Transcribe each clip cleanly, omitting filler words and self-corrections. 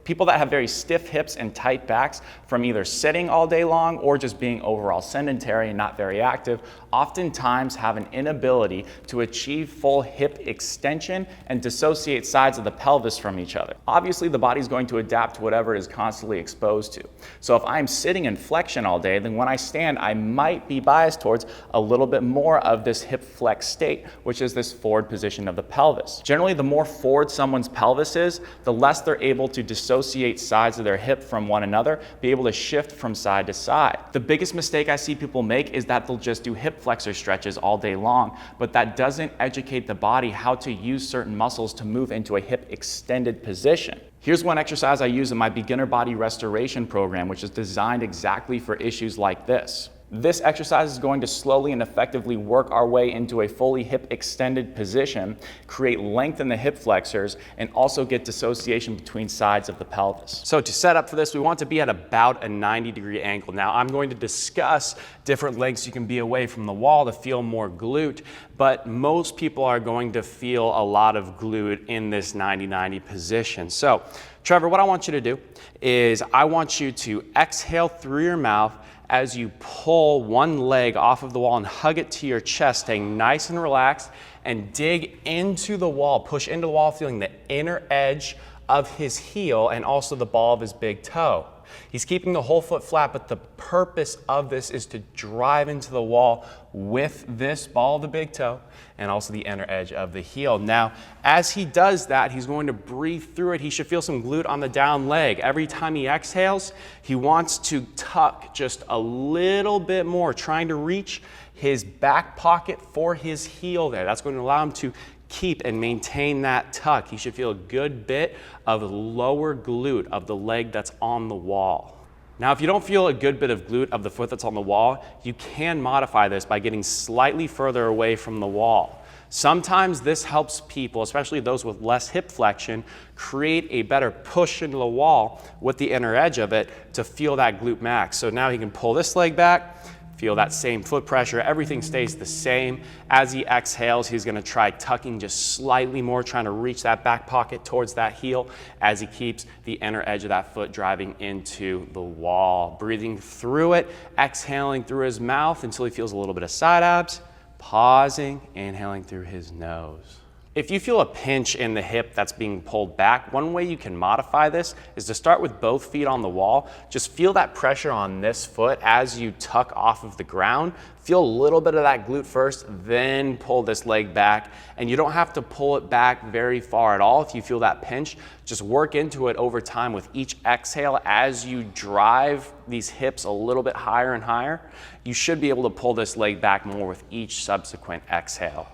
People that have very stiff hips and tight backs from either sitting all day long or just being overall sedentary and not very active oftentimes have an inability to achieve full hip extension and dissociate sides of the pelvis from each other. Obviously, the body's going to adapt to whatever it is constantly exposed to. So if I'm sitting in flexion all day, then when I stand, I might be biased towards a little bit more of this hip flex state, which is this forward position of the pelvis. Generally, the more forward someone's pelvis is, the less they're able to dissociate sides of their hip from one another, be able to shift from side to side. The biggest mistake I see people make is that they'll just do hip flexor stretches all day long, but that doesn't educate the body how to use certain muscles to move into a hip extended position. Here's one exercise I use in my beginner body restoration program, which is designed exactly for issues like this. This exercise is going to slowly and effectively work our way into a fully hip extended position, create length in the hip flexors, and also get dissociation between sides of the pelvis. So to set up for this, we want to be at about a 90-degree angle. Now I'm going to discuss different lengths you can be away from the wall to feel more glute, but most people are going to feel a lot of glute in this 90-90 position. So Trevor, what I want you to do is I want you to exhale through your mouth as you pull one leg off of the wall and hug it to your chest, staying nice and relaxed, and dig into the wall, push into the wall, feeling the inner edge of his heel and also the ball of his big toe. He's keeping the whole foot flat, but the purpose of this is to drive into the wall with this ball of the big toe and also the inner edge of the heel. Now, as he does that, he's going to breathe through it. He should feel some glute on the down leg. Every time he exhales, he wants to tuck just a little bit more, trying to reach his back pocket for his heel there. That's going to allow him to keep and maintain that tuck. He should feel a good bit of lower glute of the leg that's on the wall. Now, if you don't feel a good bit of glute of the foot that's on the wall, you can modify this by getting slightly further away from the wall. Sometimes this helps people, especially those with less hip flexion, create a better push into the wall with the inner edge of it to feel that glute max. So now he can pull this leg back, feel that same foot pressure, everything stays the same. As he exhales, he's gonna try tucking just slightly more, trying to reach that back pocket towards that heel as he keeps the inner edge of that foot driving into the wall. Breathing through it, exhaling through his mouth until he feels a little bit of side abs, pausing, inhaling through his nose. If you feel a pinch in the hip that's being pulled back, one way you can modify this is to start with both feet on the wall. Just feel that pressure on this foot as you tuck off of the ground. Feel a little bit of that glute first, then pull this leg back. And you don't have to pull it back very far at all if you feel that pinch. Just work into it over time with each exhale as you drive these hips a little bit higher and higher. You should be able to pull this leg back more with each subsequent exhale.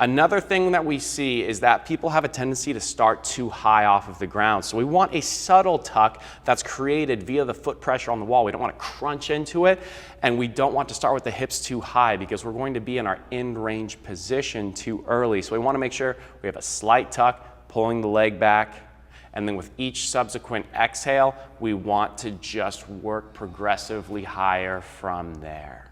Another thing that we see is that people have a tendency to start too high off of the ground. So we want a subtle tuck that's created via the foot pressure on the wall. We don't want to crunch into it, and we don't want to start with the hips too high because we're going to be in our end range position too early. So we want to make sure we have a slight tuck, pulling the leg back, and then with each subsequent exhale, we want to just work progressively higher from there.